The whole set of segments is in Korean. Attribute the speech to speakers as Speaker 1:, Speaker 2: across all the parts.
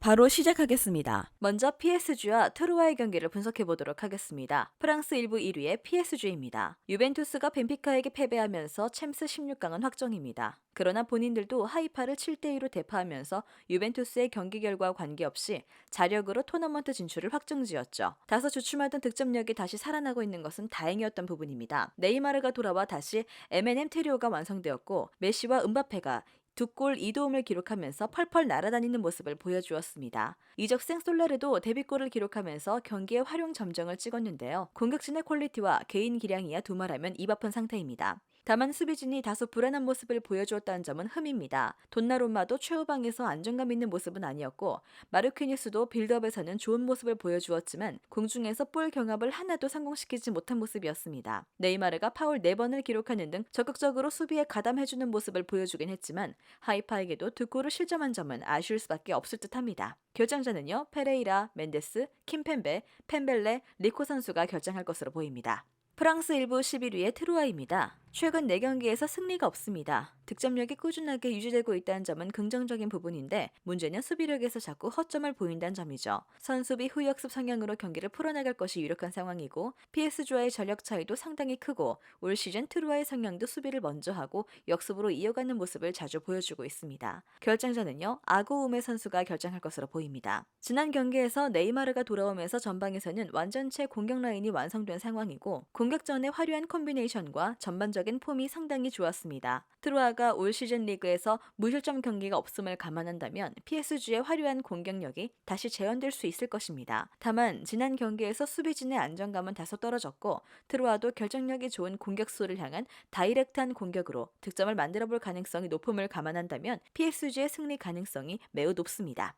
Speaker 1: 바로 시작하겠습니다. 먼저 PSG와 트루아의 경기를 분석해 보도록 하겠습니다. 프랑스 1부 1위의 PSG입니다. 유벤투스가 벤피카에게 패배하면서 챔스 16강은 확정입니다. 그러나 본인들도 하이파를 7대2로 대파하면서 유벤투스의 경기 결과와 관계없이 자력으로 토너먼트 진출을 확정지었죠. 다소 주춤하던 득점력이 다시 살아나고 있는 것은 다행이었던 부분입니다. 네이마르가 돌아와 다시 M&M 트리오가 완성되었고 메시와 은바페가 2골 2도움을 기록하면서 펄펄 날아다니는 모습을 보여주었습니다. 이적생 솔라르도 데뷔골을 기록하면서 경기의 활용 점정을 찍었는데요. 공격진의 퀄리티와 개인 기량이야 두말하면 입 아픈 상태입니다. 다만 수비진이 다소 불안한 모습을 보여주었다는 점은 흠입니다. 돈나룸마도 최후방에서 안정감 있는 모습은 아니었고 마르퀴니스도 빌드업에서는 좋은 모습을 보여주었지만 공중에서 볼 경합을 하나도 성공시키지 못한 모습이었습니다. 네이마르가 파울 4번을 기록하는 등 적극적으로 수비에 가담해주는 모습을 보여주긴 했지만 하이파에게도 2골을 실점한 점은 아쉬울 수밖에 없을 듯합니다. 결정자는요, 페레이라, 멘데스, 킴펜베, 펜벨레, 리코 선수가 결정할 것으로 보입니다. 프랑스 1부 11위의 트루아입니다. 최근 4경기에서 승리가 없습니다. 득점력이 꾸준하게 유지되고 있다는 점은 긍정적인 부분인데 문제는 수비력에서 자꾸 허점을 보인다는 점이죠. 선수비 후역습 성향으로 경기를 풀어나갈 것이 유력한 상황이고 PSG와의 전력 차이도 상당히 크고 올 시즌 트루아의 성향도 수비를 먼저 하고 역습으로 이어가는 모습을 자주 보여주고 있습니다. 결정자는요, 아고 우메 선수가 결정할 것으로 보입니다. 지난 경기에서 네이마르가 돌아오면서 전방에서는 완전체 공격 라인이 완성된 상황이고 공격전의 화려한 콤비네이션과 전반적인 폼이 상당히 좋았습니다. 트루아가 올 시즌 리그에서 무실점 경기가 없음을 감안한다면 PSG의 화려한 공격력이 다시 재현될 수 있을 것입니다. 다만 지난 경기에서 수비진의 안정감은 다소 떨어졌고 트루아도 결정력이 좋은 공격수를 향한 다이렉트한 공격으로 득점을 만들어볼 가능성이 높음을 감안한다면 PSG의 승리 가능성이 매우 높습니다.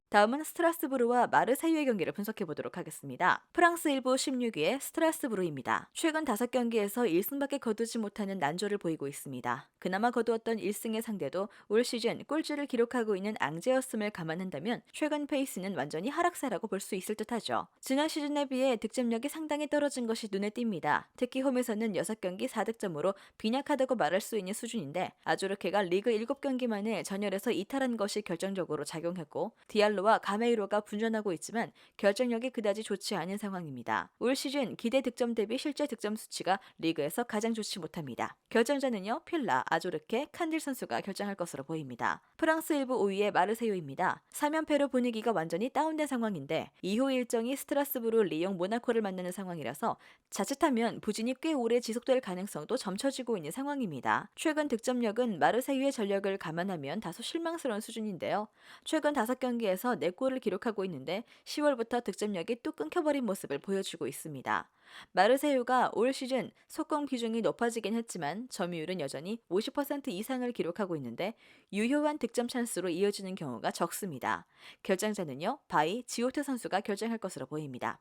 Speaker 1: 다음은 스트라스부르와 마르세유의 경기를 분석해 보도록 하겠습니다. 프랑스 1부 16위의 스트라스부르입니다. 최근 5경기에서 1승밖에 거두지 못하는 난조를 보이고 있습니다. 그나마 거두었던 1승의 상대도 올 시즌 꼴찌를 기록하고 있는 앙제였음을 감안한다면 최근 페이스는 완전히 하락세라고 볼 수 있을 듯하죠. 지난 시즌에 비해 득점력이 상당히 떨어진 것이 눈에 띕니다. 특히 홈에서는 6경기 4득점으로 빈약하다고 말할 수 있는 수준인데 아조르케가 리그 7경기 만에 전열에서 이탈한 것이 결정적으로 작용했고 디알로와 가메이로가 분전하고 있지만 결정력이 그다지 좋지 않은 상황입니다. 올 시즌 기대 득점 대비 실제 득점 수치가 리그에서 가장 좋지 못합니다. 결정자는요, 필라, 아조르케, 칸딜 선수가 결정할 것으로 보입니다. 프랑스 1부 5위의 마르세유입니다. 3연패로 분위기가 완전히 다운된 상황인데 2호 일정이 스트라스부르, 리옹, 모나코를 만나는 상황이라서 자칫하면 부진이 꽤 오래 지속될 가능성도 점쳐지고 있는 상황입니다. 최근 득점력은 마르세유의 전력을 감안하면 다소 실망스러운 수준인데요. 최근 5경기에서 4골을 기록하고 있는데 10월부터 득점력이 뚝 끊겨버린 모습을 보여주고 있습니다. 마르세유가 올 시즌 속공 비중이 높아지긴 했지만 점유율은 여전히 50% 이상을 기록하고 있는데 유효한 득점 찬스로 이어지는 경우가 적습니다. 결정자는요, 바이, 지오트 선수가 결정할 것으로 보입니다.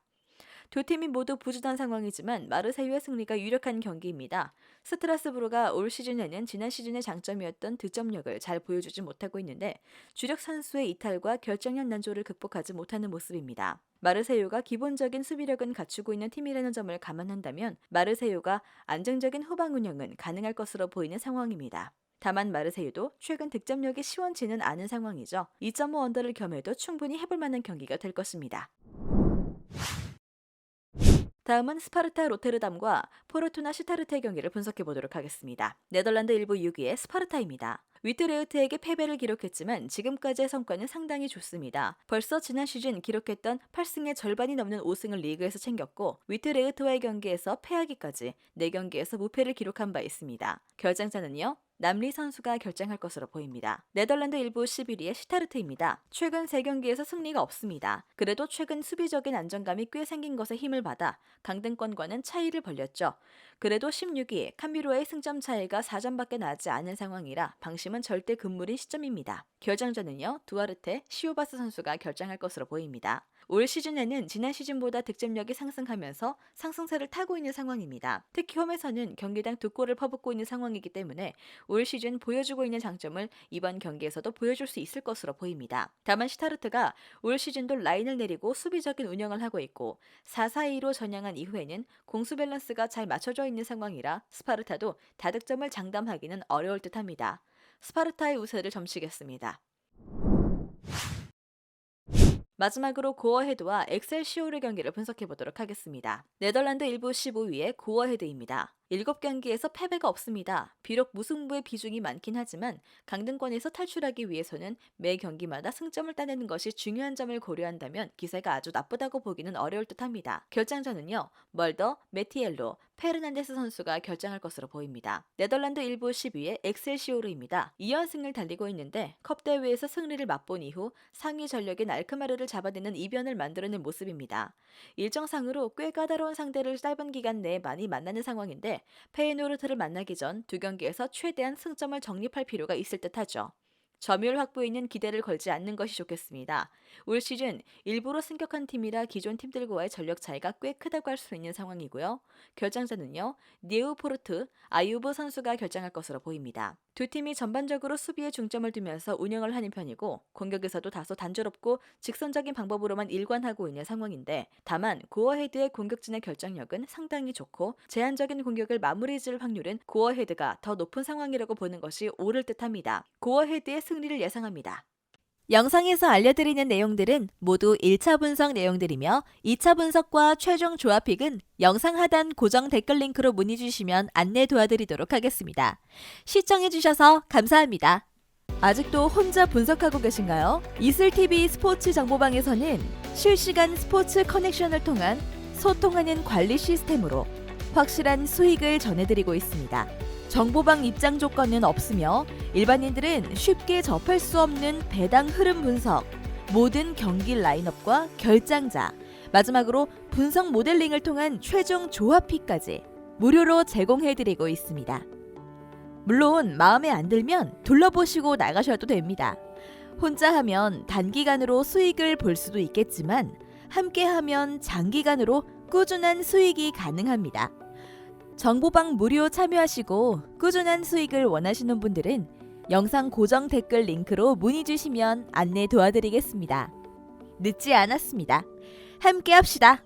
Speaker 1: 두 팀이 모두 부진한 상황이지만 마르세유의 승리가 유력한 경기입니다. 스트라스부르가 올 시즌에는 지난 시즌의 장점이었던 득점력을 잘 보여주지 못하고 있는데 주력 선수의 이탈과 결정력 난조를 극복하지 못하는 모습입니다. 마르세유가 기본적인 수비력은 갖추고 있는 팀이라는 점을 감안한다면 마르세유가 안정적인 후방 운영은 가능할 것으로 보이는 상황입니다. 다만 마르세유도 최근 득점력이 시원치는 않은 상황이죠. 2.5 언더를 겸해도 충분히 해볼 만한 경기가 될 것입니다. 다음은 스파르타 로테르담과 포르투나 시타르트의 경기를 분석해 보도록 하겠습니다. 네덜란드 1부 6위의 스파르타입니다. 위트레흐트에게 패배를 기록했지만 지금까지의 성과는 상당히 좋습니다. 벌써 지난 시즌 기록했던 8승의 절반이 넘는 5승을 리그에서 챙겼고 위트레흐트와의 경기에서 패하기까지 4경기에서 무패를 기록한 바 있습니다. 결정자는요, 남리 선수가 결정할 것으로 보입니다. 네덜란드 1부 11위의 시타르트입니다. 최근 3경기에서 승리가 없습니다. 그래도 최근 수비적인 안정감이 꽤 생긴 것에 힘을 받아 강등권과는 차이를 벌렸죠. 그래도 16위 캄비로의 승점 차이가 4점밖에 나지 않은 상황이라 방심은 절대 금물인 시점입니다. 결정전은요, 두아르테, 시오바스 선수가 결정할 것으로 보입니다. 올 시즌에는 지난 시즌보다 득점력이 상승하면서 상승세를 타고 있는 상황입니다. 특히 홈에서는 경기당 2골을 퍼붓고 있는 상황이기 때문에 올 시즌 보여주고 있는 장점을 이번 경기에서도 보여줄 수 있을 것으로 보입니다. 다만 시타르트가 올 시즌도 라인을 내리고 수비적인 운영을 하고 있고 4-4-2로 전향한 이후에는 공수 밸런스가 잘 맞춰져 있는 상황이라 스파르타도 다득점을 장담하기는 어려울 듯합니다. 스파르타의 우세를 점치겠습니다. 마지막으로 고어헤드와 엑셀시오르 경기를 분석해 보도록 하겠습니다. 네덜란드 1부 15위의 고어헤드입니다. 7경기에서 패배가 없습니다. 비록 무승부의 비중이 많긴 하지만 강등권에서 탈출하기 위해서는 매 경기마다 승점을 따내는 것이 중요한 점을 고려한다면 기세가 아주 나쁘다고 보기는 어려울 듯합니다. 결장전은요. 멀더, 메티엘로, 페르난데스 선수가 결정할 것으로 보입니다. 네덜란드 1부 10위의 엑셀시오르입니다. 2연승을 달리고 있는데 컵 대회에서 승리를 맛본 이후 상위 전력인 알크마르를 잡아내는 이변을 만들어낸 모습입니다. 일정상으로 꽤 까다로운 상대를 짧은 기간 내에 많이 만나는 상황인데 페이노르트를 만나기 전 두 경기에서 최대한 승점을 정립할 필요가 있을 듯하죠. 점유율 확보에는 기대를 걸지 않는 것이 좋겠습니다. 올 시즌 일부러 승격한 팀이라 기존 팀들과의 전력 차이가 꽤 크다고 할 수 있는 상황이고요. 결정자는요. 니우포르트, 아유브 선수가 결정할 것으로 보입니다. 두 팀이 전반적으로 수비에 중점을 두면서 운영을 하는 편이고 공격에서도 다소 단조롭고 직선적인 방법으로만 일관하고 있는 상황인데 다만 고어헤드의 공격진의 결정력은 상당히 좋고 제한적인 공격을 마무리 지을 확률은 고어헤드가 더 높은 상황이라고 보는 것이 옳을 듯합니다. 고어헤드의 승리를 예상합니다. 영상에서 알려드리는 내용들은 모두 1차 분석 내용들이며 2차 분석과 최종 조합픽은 영상 하단 고정 댓글 링크로 문의 주시면 안내 도와드리도록 하겠습니다. 시청해주셔서 감사합니다. 아직도 혼자 분석하고 계신가요? 이슬TV 스포츠 정보방에서는 실시간 스포츠 커넥션을 통한 소통하는 관리 시스템으로 확실한 수익을 전해드리고 있습니다. 정보방 입장 조건은 없으며 일반인들은 쉽게 접할 수 없는 배당 흐름 분석, 모든 경기 라인업과 결장자, 마지막으로 분석 모델링을 통한 최종 조합픽까지 무료로 제공해드리고 있습니다. 물론 마음에 안 들면 둘러보시고 나가셔도 됩니다. 혼자 하면 단기간으로 수익을 볼 수도 있겠지만 함께하면 장기간으로 꾸준한 수익이 가능합니다. 정보방 무료 참여하시고 꾸준한 수익을 원하시는 분들은 영상 고정 댓글 링크로 문의 주시면 안내 도와드리겠습니다. 늦지 않았습니다. 함께 합시다.